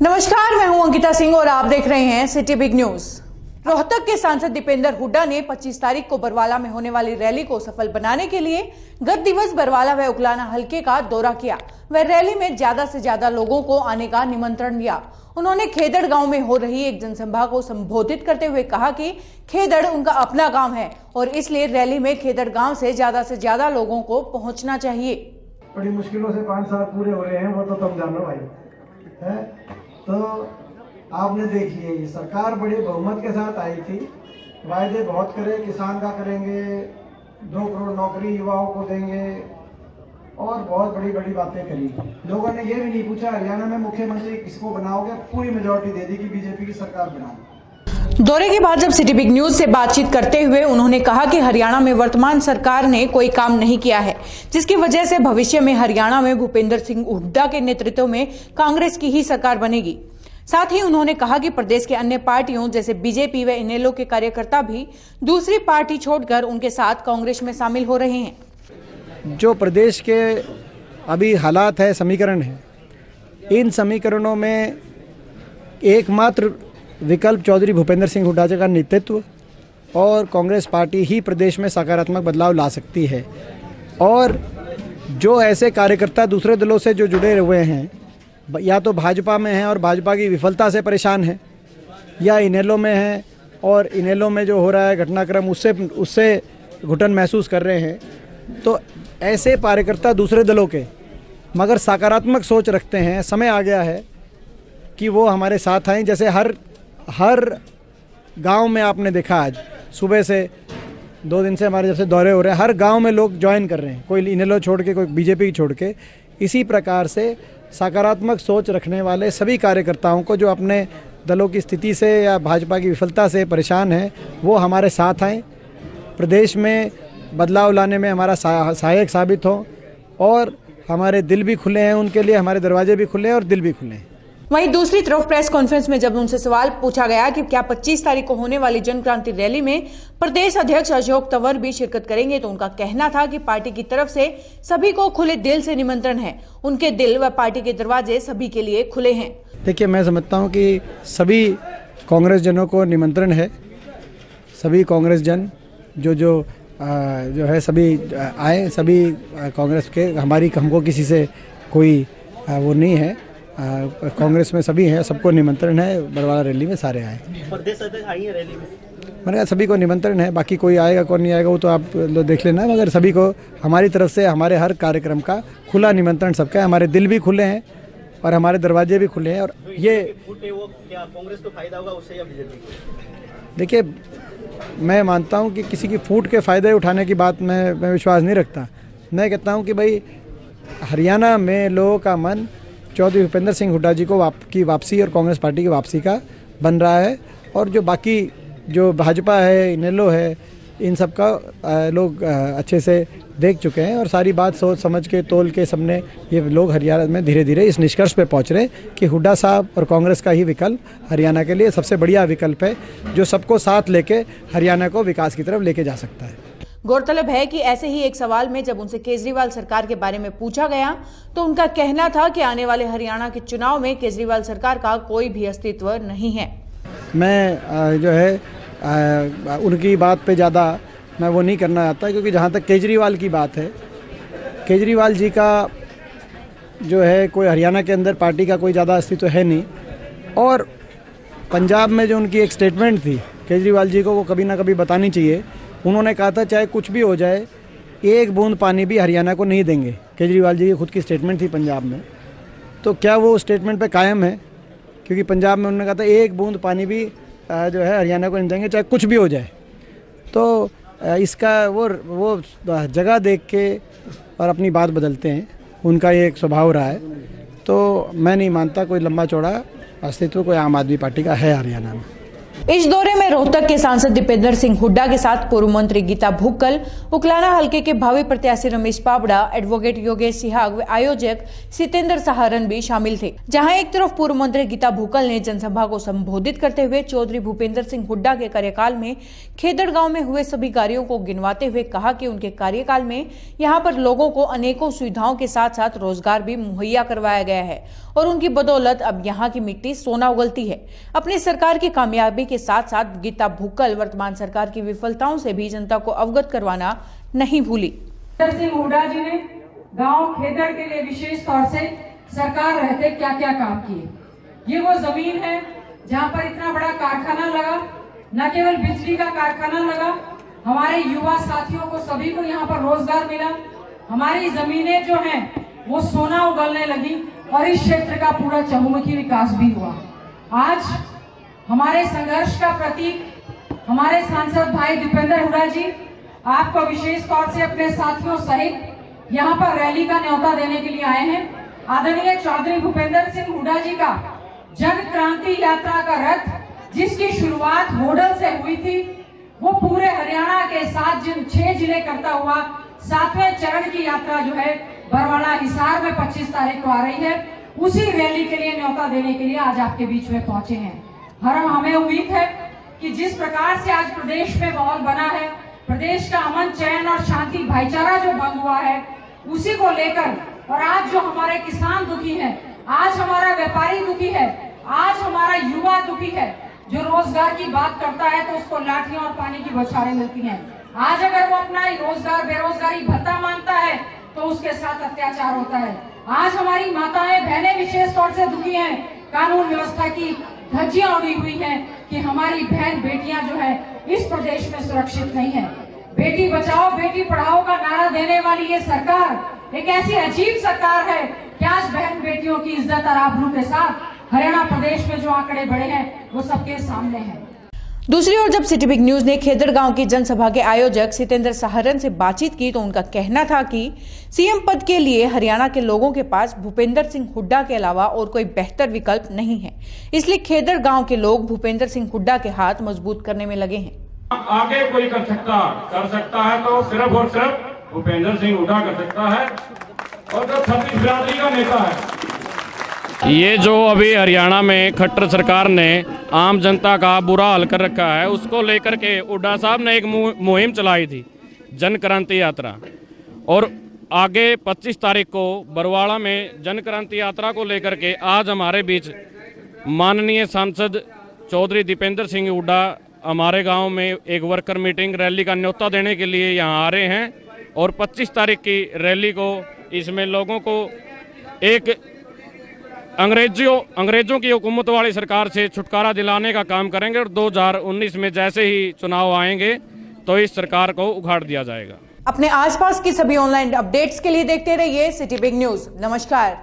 नमस्कार, मैं हूं अंकिता सिंह और आप देख रहे हैं सिटी बिग न्यूज। रोहतक के सांसद दीपेंद्र हुड्डा ने 25 तारीख को बरवाला में होने वाली रैली को सफल बनाने के लिए गत दिवस बरवाला व उकलाना हलके का दौरा किया। वह रैली में ज्यादा से ज्यादा लोगों को आने का निमंत्रण दिया। उन्होंने खेदड़ गांव में हो रही एक जनसभा को संबोधित करते हुए कहा कि खेदड़ उनका अपना गांव है और इसलिए रैली में खेदड़ गांव से ज्यादा लोगों को पहुंचना चाहिए। बड़ी मुश्किलों से 5 साल पूरे हो रहे हैं, वो तो तुम जानो भाई है। तो आपने देखिए, ये सरकार बड़े बहुमत के साथ आई थी, वायदे बहुत करे, किसान का करेंगे, 2 करोड़ नौकरी युवाओं को देंगे और बहुत बड़ी बड़ी बातें करी। लोगों ने ये भी नहीं पूछा हरियाणा में मुख्यमंत्री किसको बनाओगे, पूरी मेजोरिटी दे दी कि बीजेपी की सरकार बनाओ। दौरे के बाद जब सिटी बिग न्यूज से बातचीत करते हुए उन्होंने कहा कि हरियाणा में वर्तमान सरकार ने कोई काम नहीं किया है, जिसकी वजह से भविष्य में हरियाणा में भूपेंद्र सिंह हुड्डा के नेतृत्व में कांग्रेस की ही सरकार बनेगी। साथ ही उन्होंने कहा कि प्रदेश के अन्य पार्टियों जैसे बीजेपी व इनेलो के कार्यकर्ता भी दूसरी पार्टी छोड़कर उनके साथ कांग्रेस में शामिल हो रहे हैं। जो प्रदेश के अभी हालात है, समीकरण है, इन समीकरणों में एकमात्र विकल्प चौधरी भूपेंद्र सिंह हुड्डा का नेतृत्व और कांग्रेस पार्टी ही प्रदेश में सकारात्मक बदलाव ला सकती है। और जो ऐसे कार्यकर्ता दूसरे दलों से जो जुड़े हुए हैं, या तो भाजपा में हैं और भाजपा की विफलता से परेशान हैं, या इनेलो में हैं और इनेलो में जो हो रहा है घटनाक्रम उससे घुटन महसूस कर रहे हैं, तो ऐसे कार्यकर्ता दूसरे दलों के मगर सकारात्मक सोच रखते हैं, समय आ गया है कि वो हमारे साथ आएँ। जैसे हर गांव में आपने देखा, आज सुबह से 2 दिन से हमारे जब से दौरे हो रहे हैं, हर गांव में लोग ज्वाइन कर रहे हैं, कोई इनेलो छोड़ के, कोई बीजेपी छोड़ के। इसी प्रकार से सकारात्मक सोच रखने वाले सभी कार्यकर्ताओं को जो अपने दलों की स्थिति से या भाजपा की विफलता से परेशान हैं, वो हमारे साथ आएँ, प्रदेश में बदलाव लाने में हमारा सहायक साबित हो। और हमारे दिल भी खुले हैं उनके लिए, हमारे दरवाजे भी खुले हैं और दिल भी खुले हैं। वहीं दूसरी तरफ प्रेस कॉन्फ्रेंस में जब उनसे सवाल पूछा गया कि क्या 25 तारीख को होने वाली जन क्रांति रैली में प्रदेश अध्यक्ष अशोक तंवर भी शिरकत करेंगे, तो उनका कहना था कि पार्टी की तरफ से सभी को खुले दिल से निमंत्रण है। उनके दिल व पार्टी के दरवाजे सभी के लिए खुले हैं। देखिए, मैं समझता हूँ कि सभी कांग्रेस जनों को निमंत्रण है। सभी कांग्रेस जन जो है सभी आए, सभी कांग्रेस के, हमको किसी से कोई वो नहीं है। कांग्रेस में सभी हैं, सबको निमंत्रण है। बरवाला रैली में सारे आए। प्रदेश अध्यक्ष आई है रैली में, मैंने कहा सभी को निमंत्रण है। बाकी कोई आएगा कौन नहीं आएगा वो तो आप लोग देख लेना, मगर सभी को हमारी तरफ से हमारे हर कार्यक्रम का खुला निमंत्रण सबका है। हमारे दिल भी खुले हैं और हमारे दरवाजे भी खुले हैं। और ये वो क्या कांग्रेस को फायदा होगा उससे या बीजेपी को? देखिए, मैं मानता हूँ कि किसी की फूट के फ़ायदे उठाने की बात मैं विश्वास नहीं रखता। मैं कहता हूँ कि भाई, हरियाणा में लोगों का मन चौधरी भूपेंद्र सिंह हुड्डा जी की वापसी और कांग्रेस पार्टी की वापसी का बन रहा है। और जो बाकी जो भाजपा है, इनेलो है, इन सब का लोग अच्छे से देख चुके हैं और सारी बात सोच समझ के तोल के सबने ये लोग हरियाणा में धीरे धीरे इस निष्कर्ष पे पहुंच रहे कि हुड्डा साहब और कांग्रेस का ही विकल्प हरियाणा के लिए सबसे बढ़िया विकल्प है, जो सबको साथ लेके हरियाणा को विकास की तरफ लेके जा सकता है। गौरतलब है कि ऐसे ही एक सवाल में जब उनसे केजरीवाल सरकार के बारे में पूछा गया, तो उनका कहना था कि आने वाले हरियाणा के चुनाव में केजरीवाल सरकार का कोई भी अस्तित्व नहीं है। मैं जो है उनकी बात पे ज़्यादा मैं वो नहीं करना चाहता, क्योंकि जहाँ तक केजरीवाल की बात है, केजरीवाल जी का जो है कोई हरियाणा के अंदर पार्टी का कोई ज़्यादा अस्तित्व है नहीं। और पंजाब में जो उनकी एक स्टेटमेंट थी, केजरीवाल जी को वो कभी ना कभी बतानी चाहिए। उन्होंने कहा था चाहे कुछ भी हो जाए, 1 बूंद पानी भी हरियाणा को नहीं देंगे। केजरीवाल जी की खुद की स्टेटमेंट थी पंजाब में। तो क्या वो स्टेटमेंट पे कायम है? क्योंकि पंजाब में उन्होंने कहा था 1 बूंद पानी भी जो है हरियाणा को नहीं देंगे, चाहे कुछ भी हो जाए। तो इसका वो जगह देख के और अपनी बात बदलते हैं, उनका ये एक स्वभाव रहा है। तो मैं नहीं मानता कोई लंबा चौड़ा अस्तित्व कोई आम आदमी पार्टी का है हरियाणा में। इस दौरे में रोहतक के सांसद दीपेंद्र सिंह हुड्डा के साथ पूर्व मंत्री गीता भुक्कल, उकलाना हलके के भावी प्रत्याशी रमेश पाबड़ा, एडवोकेट योगेश सिहाग व आयोजक सितेंद्र सहारन भी शामिल थे। जहां एक तरफ पूर्व मंत्री गीता भुक्कल ने जनसभा को संबोधित करते हुए चौधरी भूपेंद्र सिंह हुड्डा के कार्यकाल में खेदड़ गांव में हुए सभी कार्यों को गिनवाते हुए कहा कि उनके कार्यकाल में यहां पर लोगों को अनेकों सुविधाओं के साथ साथ रोजगार भी मुहैया करवाया गया है और उनकी बदौलत अब यहाँ की मिट्टी सोना उगलती है। अपनी सरकार की कामयाबी के साथ साथ गीता भुक्कल वर्तमान सरकार की विफलताओं से भी जनता को अवगत करवाना नहीं भूली। सिंह हुड्डा जी ने गांव खेदड़ के लिए विशेष तौर से सरकार रहते क्या क्या काम किए। ये वो जमीन है जहां पर इतना बड़ा कारखाना लगा, न केवल बिजली का कारखाना लगा, हमारे युवा साथियों को सभी को यहाँ पर रोजगार मिला। हमारी जमीनें जो हैं वो सोना उगलने लगी और इस क्षेत्र का पूरा चहुमुखी विकास भी हुआ। आज हमारे संघर्ष का प्रतीक हमारे सांसद भाई दीपेंद्र हुड्डा जी आपको विशेष तौर से अपने साथियों सहित यहाँ पर रैली का न्योता देने के लिए आए हैं। आदरणीय चौधरी भूपेंद्र सिंह हुड्डा जी का जन क्रांति यात्रा का रथ जिसकी शुरुआत होडल से हुई थी, वो पूरे हरियाणा के 6 जिले करता हुआ 7वें चरण की यात्रा जो है बरवाला हिसार में 25 तारीख को आ रही है। उसी रैली के लिए न्योता देने के लिए आज आपके बीच में पहुंचे हैं। हमें उम्मीद है कि जिस प्रकार से आज प्रदेश में माहौल बना है, प्रदेश का अमन चैन और शांति भाईचारा जो भंग हुआ है, उसी को लेकर और आज जो हमारे किसान दुखी हैं, आज हमारा व्यापारी दुखी है, आज हमारा युवा दुखी है, जो रोजगार की बात करता है तो उसको लाठियां और पानी की बौछारें मिलती हैं। आज अगर वो अपना रोजगार बेरोजगारी भत्ता मांगता है तो उसके साथ अत्याचार होता है। आज हमारी माताएं बहनें विशेष तौर से दुखी हैं, कानून व्यवस्था की धज्जियां उड़ी हुई हैं कि हमारी बहन बेटियां जो है इस प्रदेश में सुरक्षित नहीं है। बेटी बचाओ बेटी पढ़ाओ का नारा देने वाली ये सरकार एक ऐसी अजीब सरकार है कि आज बहन बेटियों की इज्जत और आबरू के साथ हरियाणा प्रदेश में जो आंकड़े बढ़े हैं वो सबके सामने हैं। दूसरी ओर जब सिटी बिग न्यूज ने खेदड़ गांव की जनसभा के आयोजक सितेंद्र सहारन से बातचीत की तो उनका कहना था कि सीएम पद के लिए हरियाणा के लोगों के पास भूपेंद्र सिंह हुड्डा के अलावा और कोई बेहतर विकल्प नहीं है, इसलिए खेदड़ गांव के लोग भूपेंद्र सिंह हुड्डा के हाथ मजबूत करने में लगे हैं। आगे कोई कर सकता है तो सिर्फ और सिर्फ भूपेंद्र सिंह हुड्डा कर सकता है और जो छत्तीस बिरादरी का नेता है। ये जो अभी हरियाणा में खट्टर सरकार ने आम जनता का बुरा हाल कर रखा है, उसको लेकर के हुड्डा साहब ने एक मुहिम चलाई थी, जन क्रांति यात्रा, और आगे 25 तारीख को बरवाड़ा में जन क्रांति यात्रा को लेकर के आज हमारे बीच माननीय सांसद चौधरी दीपेंद्र सिंह हुड्डा हमारे गांव में एक वर्कर मीटिंग रैली का न्योता देने के लिए यहां आ रहे हैं और 25 तारीख की रैली को इसमें लोगों को एक अंग्रेजों की हुकूमत वाली सरकार से छुटकारा दिलाने का काम करेंगे और 2019 में जैसे ही चुनाव आएंगे तो इस सरकार को उखाड़ दिया जाएगा। अपने आसपास की सभी ऑनलाइन अपडेट्स के लिए देखते रहिए सिटी बिग न्यूज। नमस्कार।